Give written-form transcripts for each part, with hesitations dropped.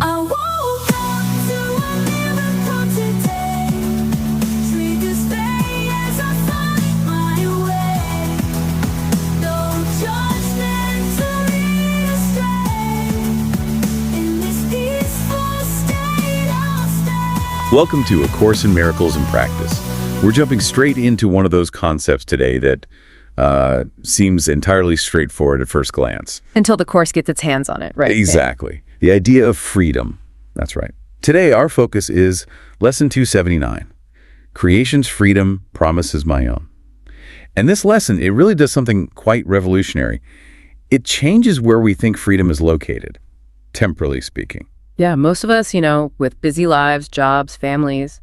I woke up to a miracle today. Triggers fade as I find my way. No judgment to lead astray. In this peaceful state I'll stay. Welcome to A Course in Miracles in Practice. We're jumping straight into one of those concepts today that seems entirely straightforward at first glance. Until the Course gets its hands on it, right? Exactly. The idea of freedom. That's right. Today, our focus is Lesson 279. Creation's freedom promises my own. And this lesson, it really does something quite revolutionary. It changes where we think freedom is located, temporally speaking. Yeah, most of us, with busy lives, jobs, families,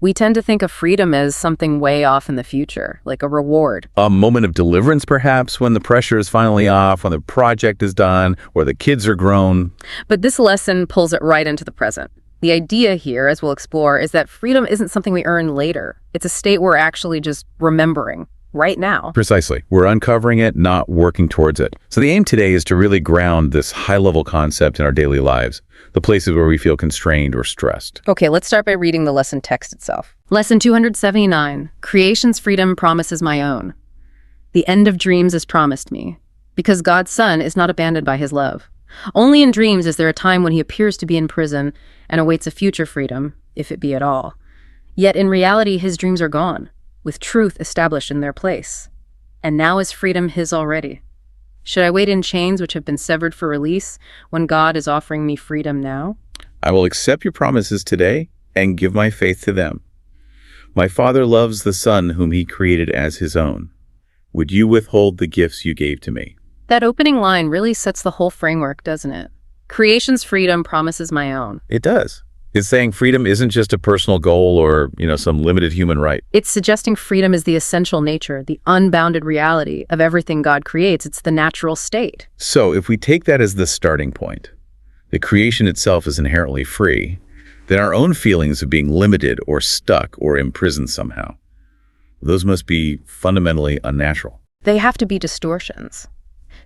we tend to think of freedom as something way off in the future, like a reward. A moment of deliverance, perhaps, when the pressure is finally off, when the project is done, or the kids are grown. But this lesson pulls it right into the present. The idea here, as we'll explore, is that freedom isn't something we earn later. It's a state we're actually just remembering right now. Precisely. We're uncovering it, not working towards it. So the aim today is to really ground this high-level concept in our daily lives, the places where we feel constrained or stressed. Okay, let's start by reading the lesson text itself. Lesson 279, Creation's freedom promises my own. The end of dreams is promised me, because God's Son is not abandoned by his love. Only in dreams is there a time when he appears to be in prison and awaits a future freedom, if it be at all. Yet in reality, his dreams are gone, with truth established in their place. And now is freedom his already. Should I wait in chains which have been severed for release when God is offering me freedom now? I will accept your promises today and give my faith to them. My Father loves the Son whom he created as his own. Would you withhold the gifts you gave to me? That opening line really sets the whole framework, doesn't it? Creation's freedom promises my own. It does. It's saying freedom isn't just a personal goal or, some limited human right. It's suggesting freedom is the essential nature, the unbounded reality of everything God creates. It's the natural state. So if we take that as the starting point, the creation itself is inherently free, then our own feelings of being limited or stuck or imprisoned somehow, those must be fundamentally unnatural. They have to be distortions.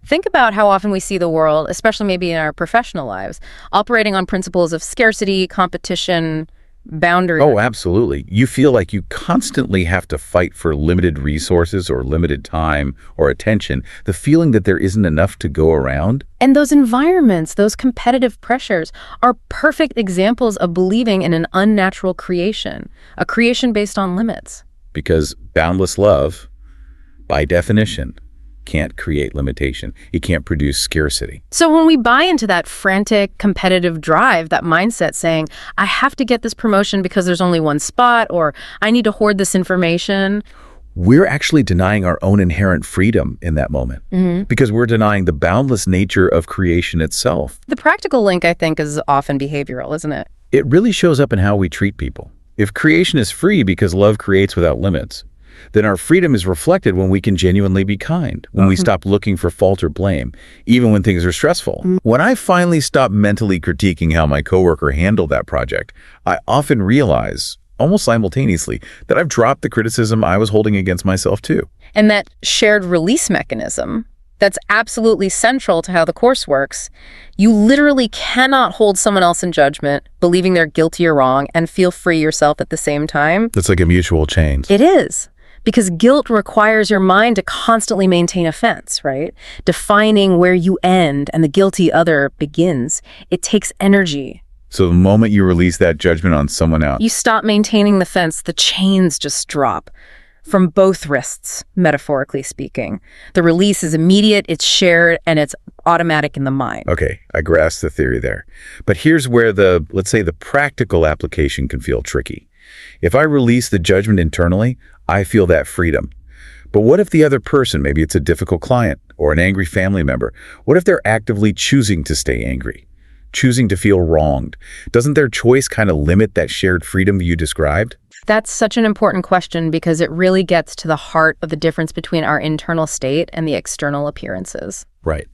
Think about how often we see the world, especially maybe in our professional lives, operating on principles of scarcity, competition, boundary. Oh, absolutely. You feel like you constantly have to fight for limited resources or limited time or attention, the feeling that there isn't enough to go around. And those environments, those competitive pressures, are perfect examples of believing in an unnatural creation, a creation based on limits. Because boundless love, by definition, can't create limitation. It can't produce scarcity. So when we buy into that frantic, competitive drive, that mindset saying, I have to get this promotion because there's only one spot, or I need to hoard this information, we're actually denying our own inherent freedom in that moment, because we're denying the boundless nature of creation itself. The practical link, I think, is often behavioral, isn't it? It really shows up in how we treat people. If creation is free because love creates without limits, then our freedom is reflected when we can genuinely be kind, when we stop looking for fault or blame, even when things are stressful. When I finally stop mentally critiquing how my coworker handled that project, I often realize, almost simultaneously, that I've dropped the criticism I was holding against myself too. And that shared release mechanism, that's absolutely central to how the Course works. You literally cannot hold someone else in judgment, believing they're guilty or wrong, and feel free yourself at the same time. That's like a mutual chain. It is. Because guilt requires your mind to constantly maintain offense, right? Defining where you end and the guilty other begins. It takes energy. So the moment you release that judgment on someone else, you stop maintaining the fence, the chains just drop from both wrists, metaphorically speaking. The release is immediate, it's shared, and it's automatic in the mind. Okay, I grasp the theory there. But here's where let's say the practical application can feel tricky. If I release the judgment internally, I feel that freedom. But what if the other person, maybe it's a difficult client or an angry family member, what if they're actively choosing to stay angry, choosing to feel wronged? Doesn't their choice kind of limit that shared freedom you described? That's such an important question because it really gets to the heart of the difference between our internal state and the external appearances. Right.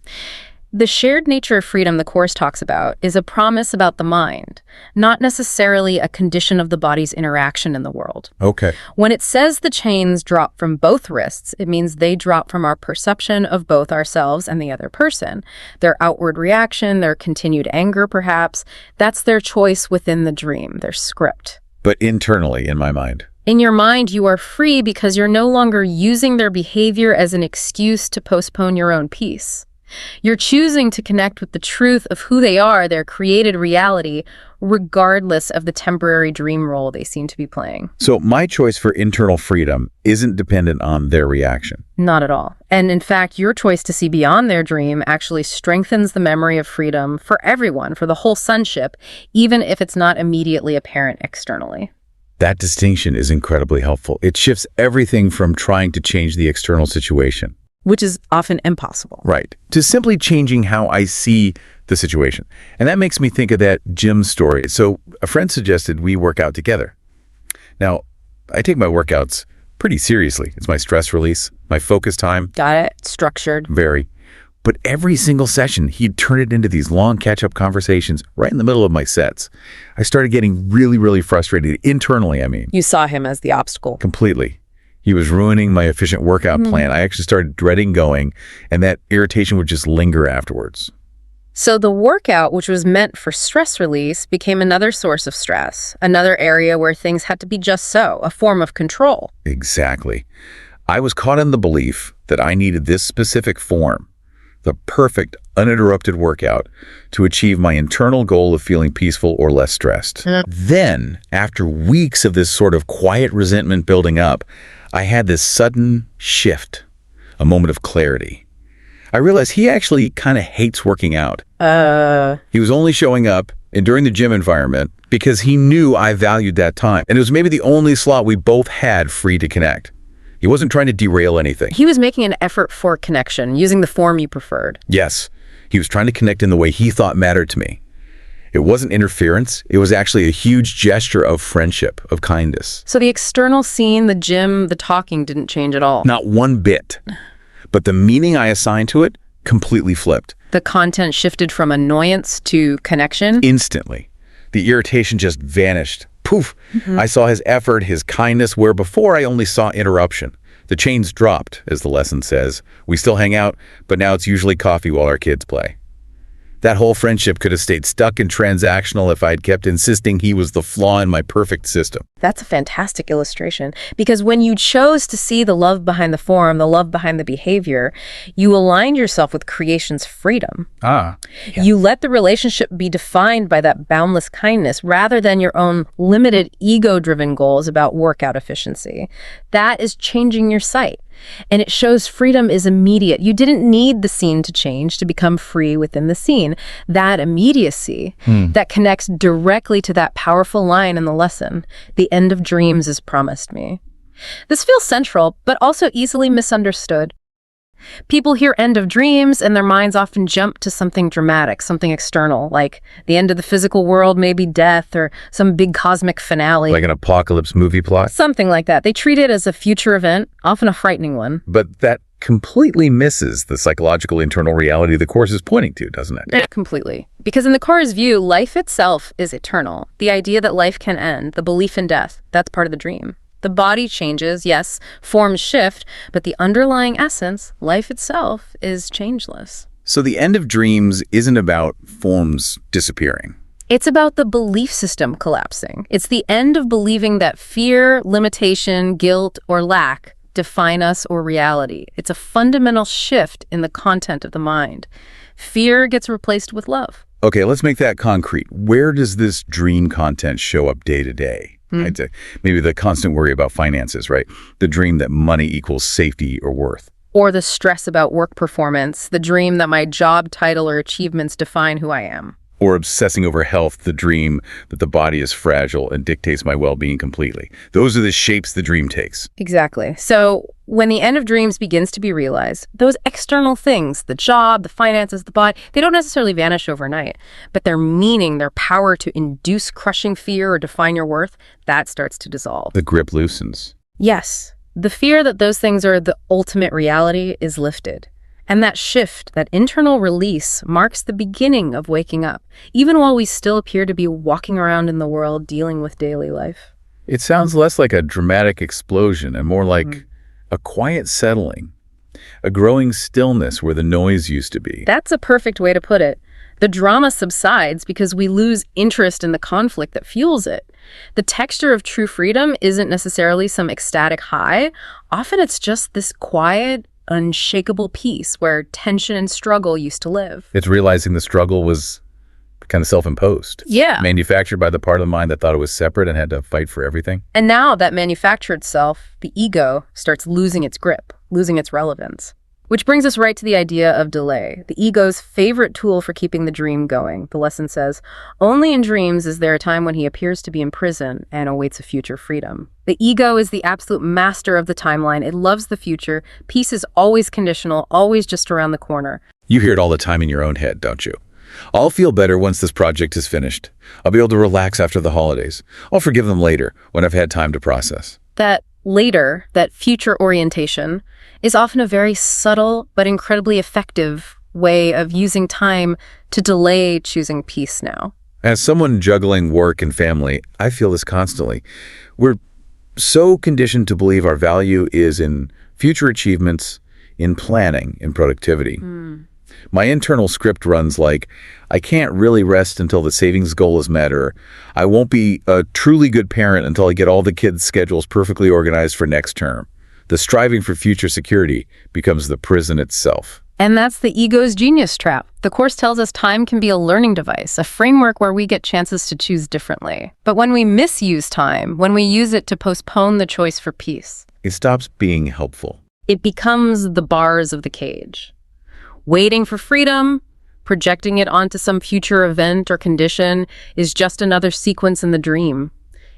The shared nature of freedom the Course talks about is a promise about the mind, not necessarily a condition of the body's interaction in the world. Okay. When it says the chains drop from both wrists, it means they drop from our perception of both ourselves and the other person. Their outward reaction, their continued anger perhaps, that's their choice within the dream, their script. But internally, in my mind. In your mind, you are free because you're no longer using their behavior as an excuse to postpone your own peace. You're choosing to connect with the truth of who they are, their created reality, regardless of the temporary dream role they seem to be playing. So my choice for internal freedom isn't dependent on their reaction. Not at all. And in fact, your choice to see beyond their dream actually strengthens the memory of freedom for everyone, for the whole sonship, even if it's not immediately apparent externally. That distinction is incredibly helpful. It shifts everything from trying to change the external situation, Which is often impossible. right, to simply changing how I see the situation. And that makes me think of that gym story. So a friend suggested we work out together. Now, I take my workouts pretty seriously. It's my stress release, my focus time, Got it? Structured. very. But every single session, he'd turn it into these long catch-up conversations right in the middle of my sets. I started getting really, really frustrated, internally, I mean, You saw him as the obstacle. completely. He was ruining my efficient workout plan. I actually started dreading going, and that irritation would just linger afterwards. So the workout, which was meant for stress release, became another source of stress, another area where things had to be just so, a form of control. Exactly. I was caught in the belief that I needed this specific form, the perfect, uninterrupted workout, to achieve my internal goal of feeling peaceful or less stressed. Then, after weeks of this sort of quiet resentment building up, I had this sudden shift, a moment of clarity. I realized he actually kind of hates working out. He was only showing up and during the gym environment because he knew I valued that time. And it was maybe the only slot we both had free to connect. He wasn't trying to derail anything. He was making an effort for connection, using the form you preferred. Yes, he was trying to connect in the way he thought mattered to me. It wasn't interference. It was actually a huge gesture of friendship, of kindness. So the external scene, the gym, the talking didn't change at all. Not one bit. But the meaning I assigned to it completely flipped. The content shifted from annoyance to connection. Instantly. The irritation just vanished. Poof! I saw his effort, his kindness, where before I only saw interruption. The chains dropped, as the lesson says. We still hang out, but now it's usually coffee while our kids play. That whole friendship could have stayed stuck and transactional if I'd kept insisting he was the flaw in my perfect system. That's a fantastic illustration, because when you chose to see the love behind the form, the love behind the behavior, you aligned yourself with creation's freedom. You let the relationship be defined by that boundless kindness rather than your own limited ego-driven goals about workout efficiency. That is changing your sight. And it shows freedom is immediate. You didn't need the scene to change to become free within the scene. That immediacy that connects directly to that powerful line in the lesson, the end of dreams is promised me. This feels central, but also easily misunderstood. People hear end of dreams and their minds often jump to something dramatic, something external, like the end of the physical world, maybe death, or some big cosmic finale. Like an apocalypse movie plot. Something like that. They treat it as a future event, often a frightening one. But that completely misses the psychological internal reality the Course is pointing to, doesn't it? Completely. Because in the Course view, life itself is eternal. The idea that life can end, the belief in death, that's part of the dream. The body changes, yes, forms shift, but the underlying essence, life itself, is changeless. So the end of dreams isn't about forms disappearing. It's about the belief system collapsing. It's the end of believing that fear, limitation, guilt, or lack define us or reality. It's a fundamental shift in the content of the mind. Fear gets replaced with love. Okay, let's make that concrete. Where does this dream content show up day to day? I'd say maybe the constant worry about finances, right? The dream that money equals safety or worth. Or the stress about work performance, the dream that my job title or achievements define who I am. Or obsessing over health, the dream that the body is fragile and dictates my well-being completely. Those are the shapes the dream takes. Exactly. So when the end of dreams begins to be realized, those external things, the job, the finances, the body, they don't necessarily vanish overnight, but their meaning, their power to induce crushing fear or define your worth, that starts to dissolve. The grip loosens. Yes, the fear that those things are the ultimate reality is lifted. And that shift, that internal release, marks the beginning of waking up, even while we still appear to be walking around in the world dealing with daily life. It sounds less like a dramatic explosion and more like a quiet settling, a growing stillness where the noise used to be. That's a perfect way to put it. The drama subsides because we lose interest in the conflict that fuels it. The texture of true freedom isn't necessarily some ecstatic high. Often it's just this quiet, unshakable peace where tension and struggle used to live. It's realizing the struggle was kind of self-imposed. Yeah. Manufactured by the part of the mind that thought it was separate and had to fight for everything. And now that manufactured self, the ego, starts losing its grip, losing its relevance. Which brings us right to the idea of delay, the ego's favorite tool for keeping the dream going. The lesson says, only in dreams is there a time when he appears to be in prison and awaits a future freedom. The ego is the absolute master of the timeline. It loves the future. Peace is always conditional, always just around the corner. You hear it all the time in your own head, don't you? I'll feel better once this project is finished. I'll be able to relax after the holidays. I'll forgive them later when I've had time to process. That later, that future orientation, is often a very subtle but incredibly effective way of using time to delay choosing peace now. As someone juggling work and family, I feel this constantly. We're so conditioned to believe our value is in future achievements, in planning, in productivity. My internal script runs like, I can't really rest until the savings goal is met, or I won't be a truly good parent until I get all the kids' schedules perfectly organized for next term. The striving for future security becomes the prison itself. And that's the ego's genius trap. The Course tells us time can be a learning device, a framework where we get chances to choose differently. But when we misuse time, when we use it to postpone the choice for peace, It stops being helpful. it becomes the bars of the cage. Waiting for freedom, projecting it onto some future event or condition is just another sequence in the dream.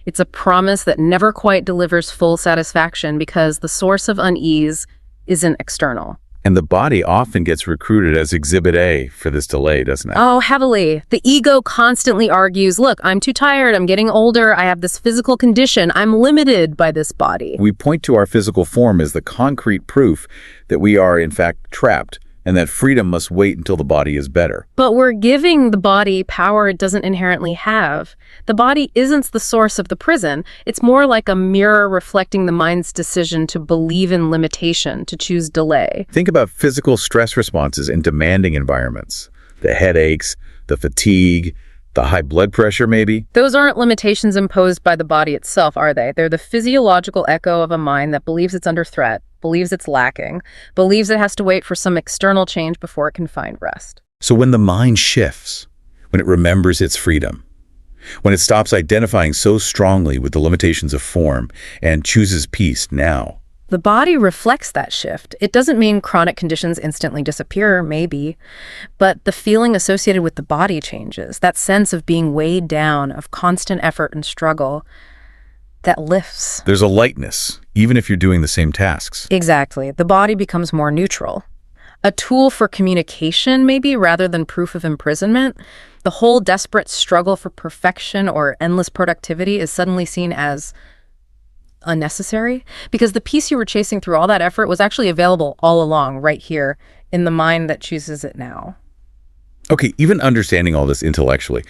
It's a promise that never quite delivers full satisfaction because the source of unease isn't external. And the body often gets recruited as Exhibit A for this delay, doesn't it? Oh, heavily. The ego constantly argues, look, I'm too tired, I'm getting older, I have this physical condition, I'm limited by this body. We point to our physical form as the concrete proof that we are, in fact, trapped, and that freedom must wait until the body is better. But we're giving the body power it doesn't inherently have. The body isn't the source of the prison. It's more like a mirror reflecting the mind's decision to believe in limitation, to choose delay. Think about physical stress responses in demanding environments. The headaches, the fatigue, the high blood pressure, maybe. Those aren't limitations imposed by the body itself, are they? They're the physiological echo of a mind that believes it's under threat, believes it's lacking, believes it has to wait for some external change before it can find rest. So when the mind shifts, when it remembers its freedom, when it stops identifying so strongly with the limitations of form and chooses peace now, The body reflects that shift. It doesn't mean chronic conditions instantly disappear, maybe, but the feeling associated with the body changes, that sense of being weighed down, of constant effort and struggle, that lifts. there's a lightness, even if you're doing the same tasks. Exactly. The body becomes more neutral. A tool for communication, maybe, rather than proof of imprisonment. The whole desperate struggle for perfection or endless productivity is suddenly seen as unnecessary because the peace you were chasing through all that effort was actually available all along, right here, in the mind that chooses it now. Okay, even understanding all this intellectually,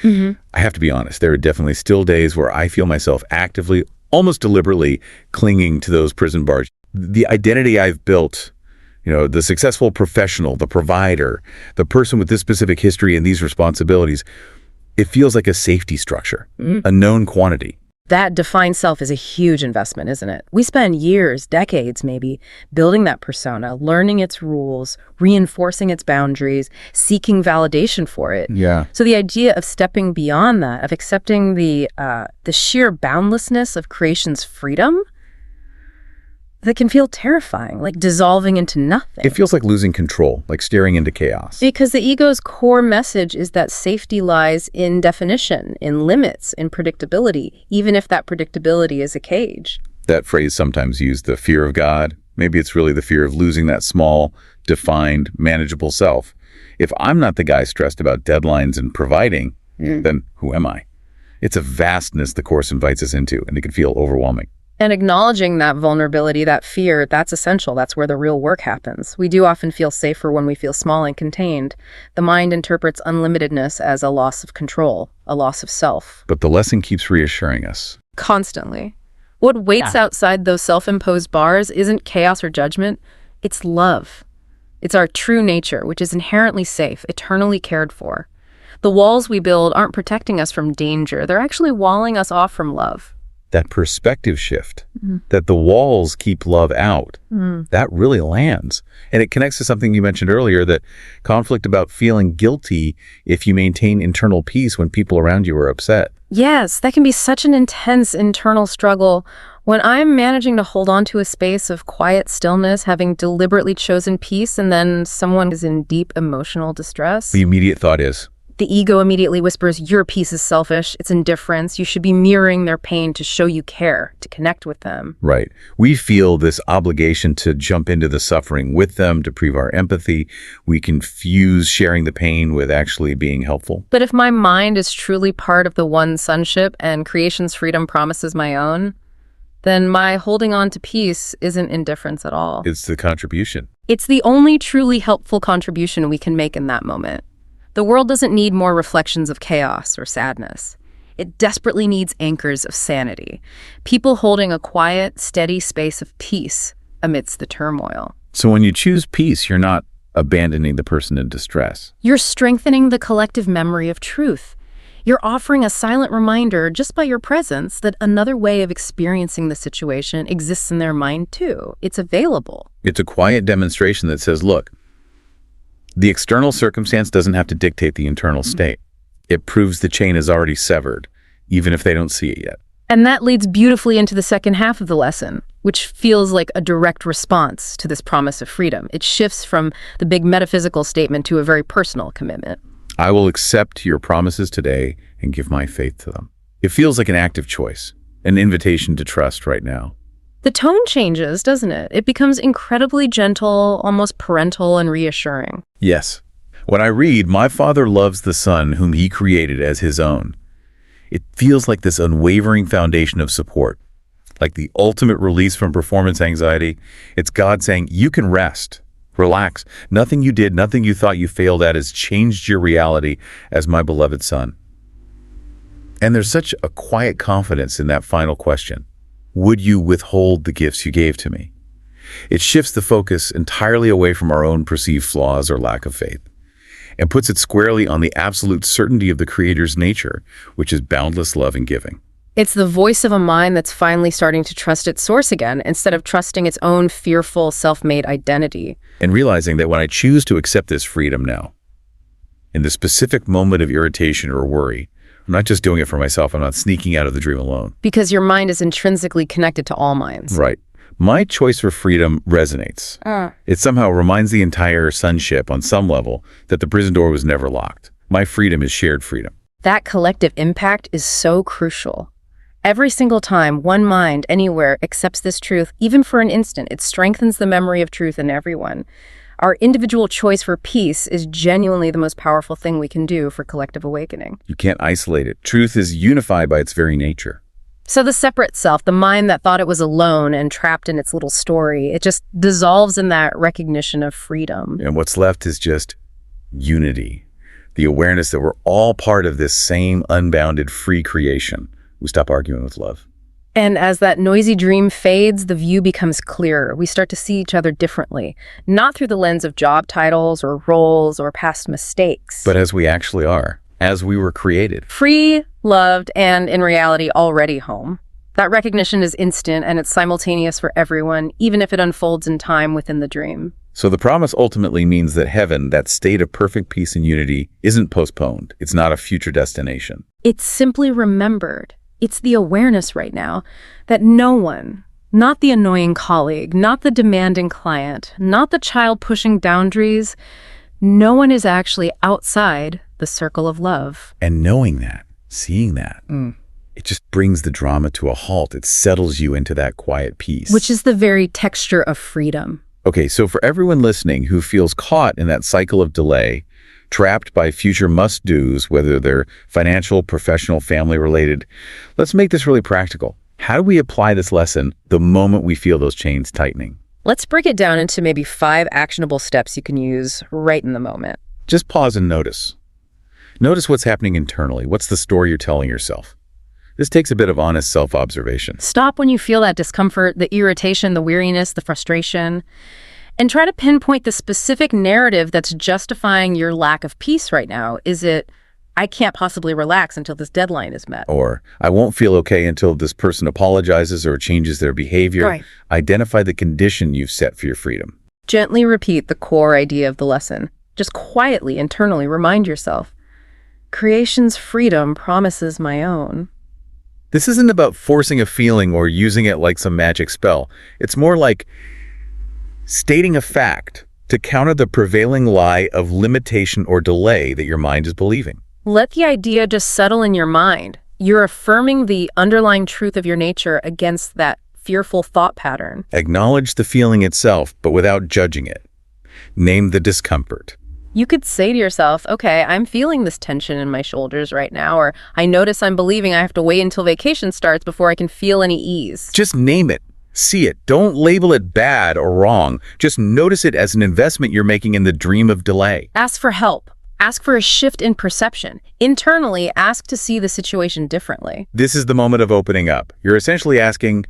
I have to be honest, there are definitely still days where I feel myself actively, almost deliberately, clinging to those prison bars. The identity I've built, the successful professional, the provider, the person with this specific history and these responsibilities, it feels like a safety structure, a known quantity. That defined self is a huge investment, isn't it? We spend years, decades maybe, building that persona, learning its rules, reinforcing its boundaries, seeking validation for it. Yeah. So the idea of stepping beyond that, of accepting the sheer boundlessness of creation's freedom, that can feel terrifying, like dissolving into nothing. It feels like losing control, like staring into chaos. Because the ego's core message is that safety lies in definition, in limits, in predictability, even if that predictability is a cage. That phrase sometimes used, the fear of God. Maybe it's really the fear of losing that small, defined, manageable self. If I'm not the guy stressed about deadlines and providing, then who am I? It's a vastness the Course invites us into, and it can feel overwhelming. And acknowledging that vulnerability, that fear, that's essential. That's where the real work happens. We do often feel safer when we feel small and contained. The mind interprets unlimitedness as a loss of control, a loss of self. But the lesson keeps reassuring us. Constantly. What waits outside those self-imposed bars isn't chaos or judgment. It's love. It's our true nature, which is inherently safe, eternally cared for. The walls we build aren't protecting us from danger. They're actually walling us off from love. That perspective shift, that the walls keep love out, that really lands. And it connects to something you mentioned earlier, that conflict about feeling guilty if you maintain internal peace when people around you are upset. Yes, that can be such an intense internal struggle. When I'm managing to hold on to a space of quiet stillness, having deliberately chosen peace, and then someone is in deep emotional distress, The immediate thought is, the ego immediately whispers, your peace is selfish, it's indifference, you should be mirroring their pain to show you care, to connect with them. right. We feel this obligation to jump into the suffering with them, to prove our empathy. We confuse sharing the pain with actually being helpful. But if my mind is truly part of the one sonship and creation's freedom promises my own, then my holding on to peace isn't indifference at all. It's the contribution. It's the only truly helpful contribution we can make in that moment. The world doesn't need more reflections of chaos or sadness. It desperately needs anchors of sanity, people holding a quiet, steady space of peace amidst the turmoil. So when you choose peace, you're not abandoning the person in distress. You're strengthening the collective memory of truth. You're offering a silent reminder just by your presence that another way of experiencing the situation exists in their mind too. It's available. It's a quiet demonstration that says, look, the external circumstance doesn't have to dictate the internal state. It proves the chain is already severed, even if they don't see it yet. And that leads beautifully into the second half of the lesson, which feels like a direct response to this promise of freedom. It shifts from the big metaphysical statement to a very personal commitment. I will accept your promises today and give my faith to them. It feels like an active choice, an invitation to trust right now. The tone changes, doesn't it? It becomes incredibly gentle, almost parental and reassuring. Yes. When I read, "My Father loves the Son whom he created as his own," it feels like this unwavering foundation of support, like the ultimate release from performance anxiety. It's God saying, you can rest, relax. Nothing you did, nothing you thought you failed at has changed your reality as my beloved Son. And there's such a quiet confidence in that final question. Would you withhold the gifts you gave to me? It shifts the focus entirely away from our own perceived flaws or lack of faith, and puts it squarely on the absolute certainty of the Creator's nature, which is boundless love and giving. It's the voice of a mind that's finally starting to trust its source again, instead of trusting its own fearful, self-made identity. And realizing that when I choose to accept this freedom now, in the specific moment of irritation or worry, I'm not just doing it for myself, I'm not sneaking out of the dream alone. Because your mind is intrinsically connected to all minds. Right. My choice for freedom resonates. It somehow reminds the entire sonship on some level that the prison door was never locked. My freedom is shared freedom. That collective impact is so crucial. Every single time one mind anywhere accepts this truth, even for an instant, it strengthens the memory of truth in everyone. Our individual choice for peace is genuinely the most powerful thing we can do for collective awakening. You can't isolate it. Truth is unified by its very nature. So the separate self, the mind that thought it was alone and trapped in its little story, it just dissolves in that recognition of freedom. And what's left is just unity. The awareness that we're all part of this same unbounded free creation. We stop arguing with love. And as that noisy dream fades, the view becomes clearer. We start to see each other differently, not through the lens of job titles or roles or past mistakes. But as we actually are, as we were created. Free, loved, and in reality already home. That recognition is instant and it's simultaneous for everyone, even if it unfolds in time within the dream. So the promise ultimately means that heaven, that state of perfect peace and unity, isn't postponed. It's not a future destination. It's simply remembered. It's the awareness right now that no one, not the annoying colleague, not the demanding client, not the child pushing boundaries, no one is actually outside the circle of love. And knowing that, seeing that, it just brings the drama to a halt. It settles you into that quiet peace. Which is the very texture of freedom. Okay, so for everyone listening who feels caught in that cycle of delay, trapped by future must-dos, whether they're financial, professional, family-related, let's make this really practical. How do we apply this lesson the moment we feel those chains tightening? Let's break it down into maybe 5 actionable steps you can use right in the moment. Just pause and notice. Notice what's happening internally. What's the story you're telling yourself? This takes a bit of honest self-observation. Stop when you feel that discomfort, the irritation, the weariness, the frustration, and try to pinpoint the specific narrative that's justifying your lack of peace right now. Is it, I can't possibly relax until this deadline is met? Or, I won't feel okay until this person apologizes or changes their behavior. Right. Identify the condition you've set for your freedom. Gently repeat the core idea of the lesson. Just quietly, internally remind yourself, creation's freedom promises my own. This isn't about forcing a feeling or using it like some magic spell. It's more like stating a fact to counter the prevailing lie of limitation or delay that your mind is believing. Let the idea just settle in your mind. You're affirming the underlying truth of your nature against that fearful thought pattern. Acknowledge the feeling itself, but without judging it. Name the discomfort. You could say to yourself, okay, I'm feeling this tension in my shoulders right now, or I notice I'm believing I have to wait until vacation starts before I can feel any ease. Just name it. See it. Don't label it bad or wrong. Just notice it as an investment you're making in the dream of delay. Ask for help. Ask for a shift in perception. Internally, ask to see the situation differently. This is the moment of opening up. You're essentially asking,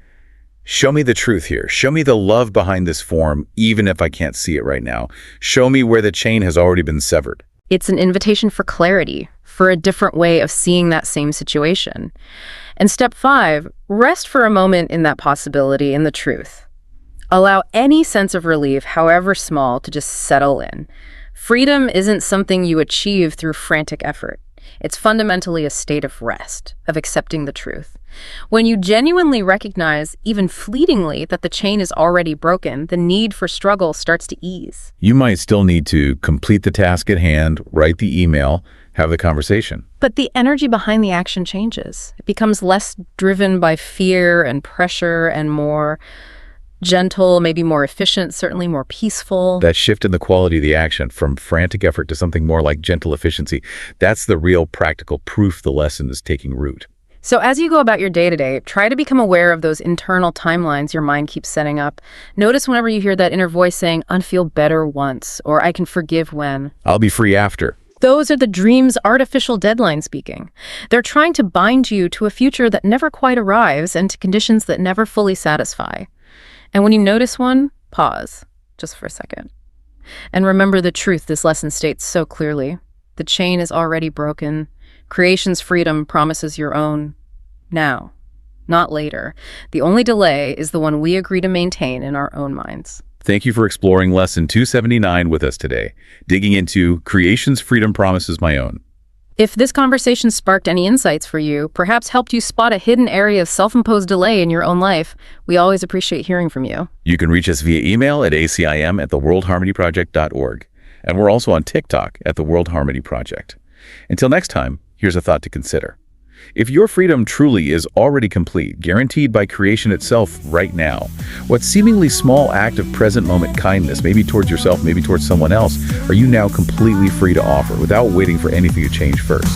show me the truth here. Show me the love behind this form, even if I can't see it right now. Show me where the chain has already been severed. It's an invitation for clarity, for a different way of seeing that same situation. And step 5, rest for a moment in that possibility, in the truth. Allow any sense of relief, however small, to just settle in. Freedom isn't something you achieve through frantic effort. It's fundamentally a state of rest, of accepting the truth. When you genuinely recognize, even fleetingly, that the chain is already broken, the need for struggle starts to ease. You might still need to complete the task at hand, write the email, have the conversation. But the energy behind the action changes. It becomes less driven by fear and pressure and more gentle, maybe more efficient, certainly more peaceful. That shift in the quality of the action from frantic effort to something more like gentle efficiency, that's the real practical proof the lesson is taking root. So as you go about your day-to-day, try to become aware of those internal timelines your mind keeps setting up. Notice whenever you hear that inner voice saying, "I'll feel better once," or "I can forgive when." I'll be free after. Those are the dream's artificial deadline speaking. They're trying to bind you to a future that never quite arrives and to conditions that never fully satisfy. And when you notice one, pause, just for a second. And remember the truth this lesson states so clearly. The chain is already broken. Creation's freedom promises your own now, not later. The only delay is the one we agree to maintain in our own minds. Thank you for exploring Lesson 279 with us today, digging into Creation's Freedom Promises My Own. If this conversation sparked any insights for you, perhaps helped you spot a hidden area of self-imposed delay in your own life, we always appreciate hearing from you. You can reach us via email at acim@theworldharmonyproject.org. And we're also on TikTok at The World Harmony Project. Until next time, here's a thought to consider. If your freedom truly is already complete, guaranteed by creation itself right now, what seemingly small act of present moment kindness, maybe towards yourself, maybe towards someone else, are you now completely free to offer without waiting for anything to change first?